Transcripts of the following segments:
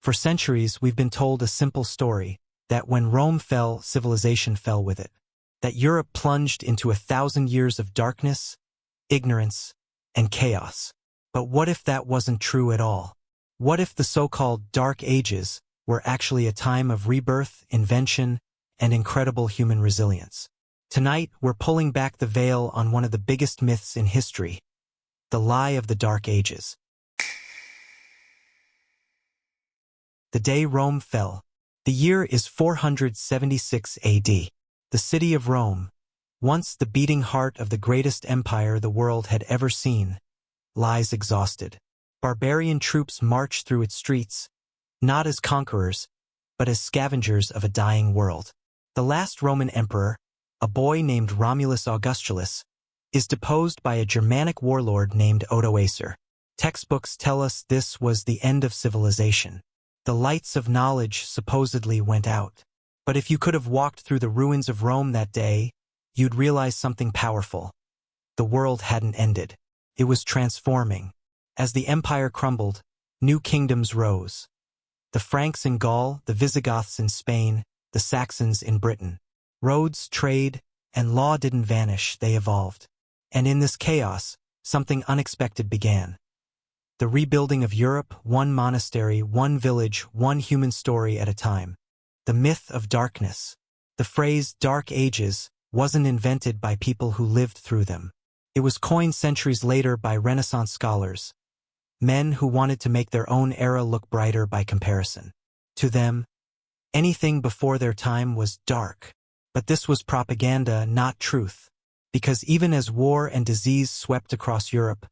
For centuries, we've been told a simple story, that when Rome fell, civilization fell with it. That Europe plunged into 1,000 years of darkness, ignorance, and chaos. But what if that wasn't true at all? What if the so-called Dark Ages were actually a time of rebirth, invention, and incredible human resilience? Tonight, we're pulling back the veil on one of the biggest myths in history, the lie of the Dark Ages. The day Rome fell. The year is 476 AD. The city of Rome, once the beating heart of the greatest empire the world had ever seen, lies exhausted. Barbarian troops march through its streets, not as conquerors, but as scavengers of a dying world. The last Roman emperor, a boy named Romulus Augustulus, is deposed by a Germanic warlord named Odoacer. Textbooks tell us this was the end of civilization. The lights of knowledge supposedly went out. But if you could have walked through the ruins of Rome that day, you'd realize something powerful. The world hadn't ended. It was transforming. As the empire crumbled, new kingdoms rose. The Franks in Gaul, the Visigoths in Spain, the Saxons in Britain. Roads, trade, and law didn't vanish, they evolved. And in this chaos, something unexpected began. The rebuilding of Europe, one monastery, one village, one human story at a time. The myth of darkness. The phrase Dark Ages wasn't invented by people who lived through them. It was coined centuries later by Renaissance scholars, men who wanted to make their own era look brighter by comparison. To them, anything before their time was dark. But this was propaganda, not truth. Because even as war and disease swept across Europe,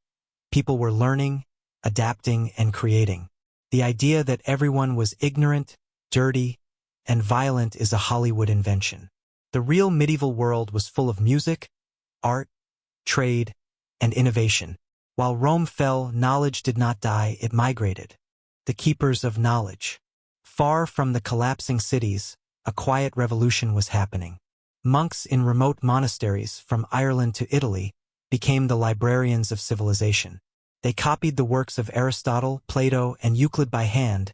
people were learning, adapting, and creating. The idea that everyone was ignorant, dirty, and violent is a Hollywood invention. The real medieval world was full of music, art, trade, and innovation. While Rome fell, knowledge did not die, it migrated. The keepers of knowledge. Far from the collapsing cities, a quiet revolution was happening. Monks in remote monasteries, from Ireland to Italy, became the librarians of civilization. They copied the works of Aristotle, Plato, and Euclid by hand,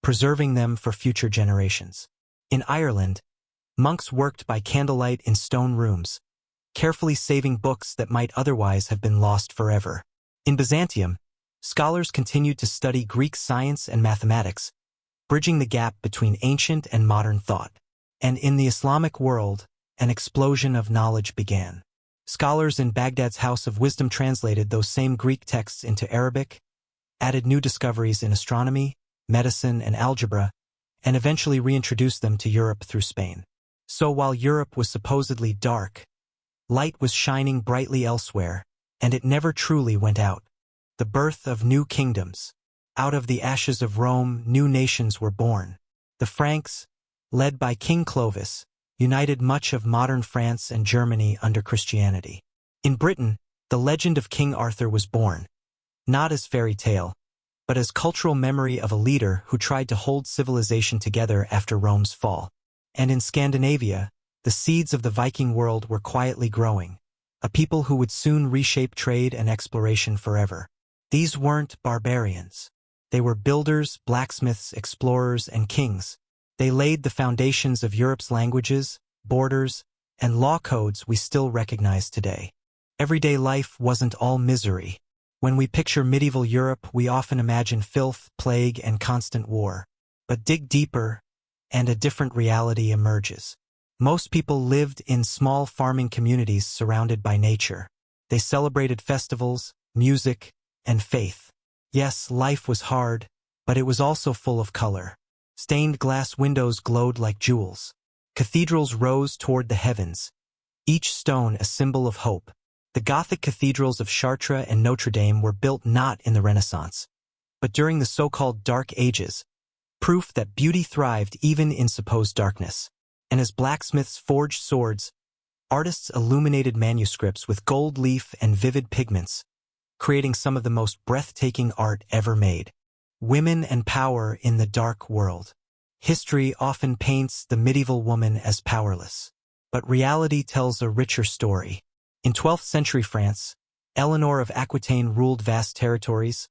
preserving them for future generations. In Ireland, monks worked by candlelight in stone rooms, carefully saving books that might otherwise have been lost forever. In Byzantium, scholars continued to study Greek science and mathematics, bridging the gap between ancient and modern thought. And in the Islamic world, an explosion of knowledge began. Scholars in Baghdad's House of Wisdom translated those same Greek texts into Arabic, added new discoveries in astronomy, medicine, and algebra, and eventually reintroduced them to Europe through Spain. So while Europe was supposedly dark, light was shining brightly elsewhere, and it never truly went out. The birth of new kingdoms. Out of the ashes of Rome, new nations were born. The Franks, led by King Clovis, united much of modern France and Germany under Christianity. In Britain, the legend of King Arthur was born, not as fairy tale, but as cultural memory of a leader who tried to hold civilization together after Rome's fall. And in Scandinavia, the seeds of the Viking world were quietly growing, a people who would soon reshape trade and exploration forever. These weren't barbarians. They were builders, blacksmiths, explorers, and kings. They laid the foundations of Europe's languages, borders, and law codes we still recognize today. Everyday life wasn't all misery. When we picture medieval Europe, we often imagine filth, plague, and constant war. But dig deeper, and a different reality emerges. Most people lived in small farming communities surrounded by nature. They celebrated festivals, music, and faith. Yes, life was hard, but it was also full of color. Stained glass windows glowed like jewels. Cathedrals rose toward the heavens, each stone a symbol of hope. The Gothic cathedrals of Chartres and Notre Dame were built not in the Renaissance, but during the so-called Dark Ages, proof that beauty thrived even in supposed darkness. And as blacksmiths forged swords, artists illuminated manuscripts with gold leaf and vivid pigments, creating some of the most breathtaking art ever made. Women and power in the dark world. History often paints the medieval woman as powerless, but reality tells a richer story. In 12th century France, Eleanor of Aquitaine ruled vast territories,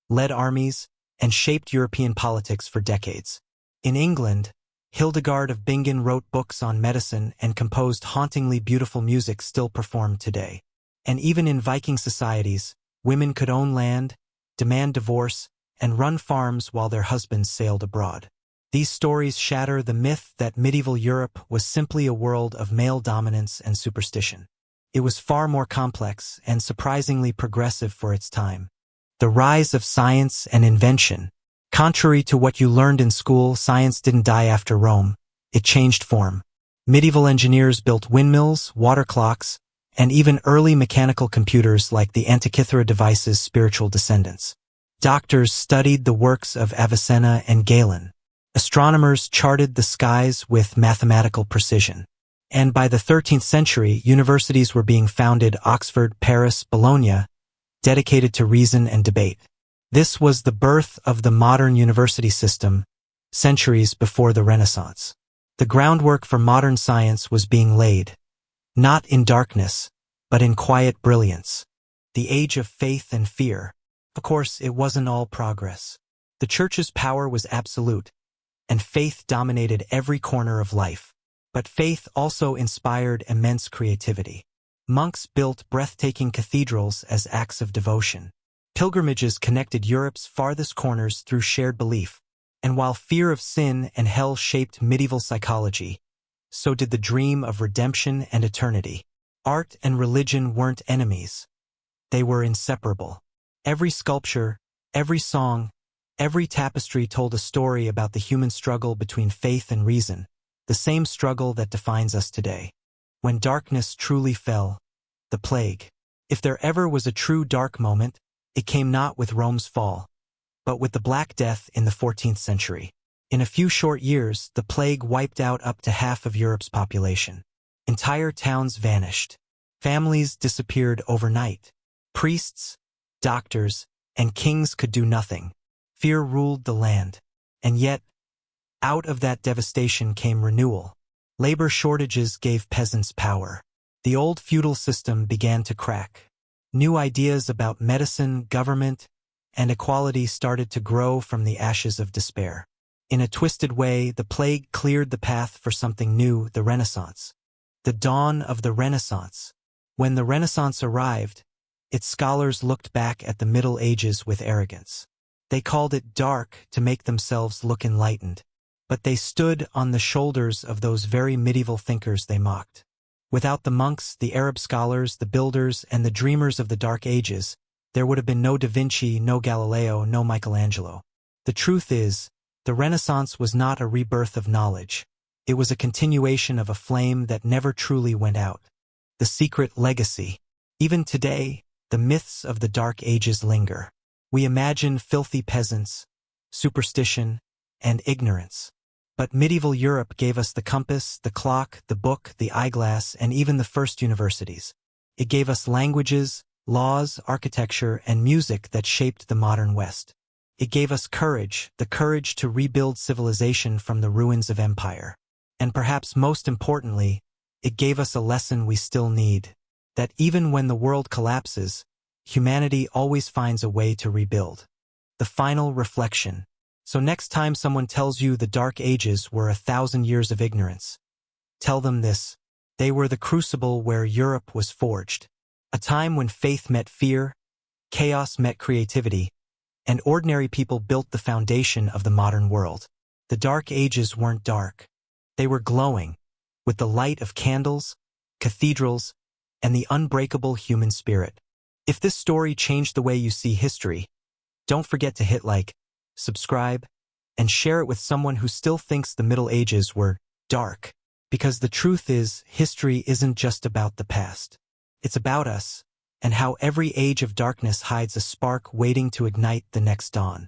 led armies, and shaped European politics for decades. In England, Hildegard of Bingen wrote books on medicine and composed hauntingly beautiful music still performed today. And even in Viking societies, women could own land, demand divorce, and run farms while their husbands sailed abroad. These stories shatter the myth that medieval Europe was simply a world of male dominance and superstition. It was far more complex and surprisingly progressive for its time. The rise of science and invention. Contrary to what you learned in school, science didn't die after Rome. It changed form. Medieval engineers built windmills, water clocks, and even early mechanical computers like the Antikythera device's spiritual descendants. Doctors studied the works of Avicenna and Galen. Astronomers charted the skies with mathematical precision. And by the 13th century, universities were being founded: Oxford, Paris, Bologna, dedicated to reason and debate. This was the birth of the modern university system, centuries before the Renaissance. The groundwork for modern science was being laid, not in darkness, but in quiet brilliance. The age of faith and fear. Of course, it wasn't all progress. The church's power was absolute, and faith dominated every corner of life. But faith also inspired immense creativity. Monks built breathtaking cathedrals as acts of devotion. Pilgrimages connected Europe's farthest corners through shared belief. And while fear of sin and hell shaped medieval psychology, so did the dream of redemption and eternity. Art and religion weren't enemies. They were inseparable. Every sculpture, every song, every tapestry told a story about the human struggle between faith and reason, the same struggle that defines us today. When darkness truly fell, the plague. If there ever was a true dark moment, it came not with Rome's fall, but with the Black Death in the 14th century. In a few short years, the plague wiped out up to half of Europe's population. Entire towns vanished. Families disappeared overnight. Priests, doctors, and kings could do nothing. Fear ruled the land. And yet, out of that devastation came renewal. Labor shortages gave peasants power. The old feudal system began to crack. New ideas about medicine, government, and equality started to grow from the ashes of despair. In a twisted way, the plague cleared the path for something new: the Renaissance. The dawn of the Renaissance. When the Renaissance arrived, its scholars looked back at the Middle Ages with arrogance. They called it dark to make themselves look enlightened. But they stood on the shoulders of those very medieval thinkers they mocked. Without the monks, the Arab scholars, the builders, and the dreamers of the Dark Ages, there would have been no Da Vinci, no Galileo, no Michelangelo. The truth is, the Renaissance was not a rebirth of knowledge. It was a continuation of a flame that never truly went out. The secret legacy. Even today, the myths of the Dark Ages linger. We imagine filthy peasants, superstition, and ignorance. But medieval Europe gave us the compass, the clock, the book, the eyeglass, and even the first universities. It gave us languages, laws, architecture, and music that shaped the modern West. It gave us courage, the courage to rebuild civilization from the ruins of empire. And perhaps most importantly, it gave us a lesson we still need, that even when the world collapses, humanity always finds a way to rebuild. The final reflection. So next time someone tells you the Dark Ages were 1,000 years of ignorance, tell them this: they were the crucible where Europe was forged. A time when faith met fear, chaos met creativity, and ordinary people built the foundation of the modern world. The Dark Ages weren't dark. They were glowing, with the light of candles, cathedrals, and the unbreakable human spirit. If this story changed the way you see history, don't forget to hit like, subscribe, and share it with someone who still thinks the Middle Ages were dark. Because the truth is, history isn't just about the past. It's about us, and how every age of darkness hides a spark waiting to ignite the next dawn.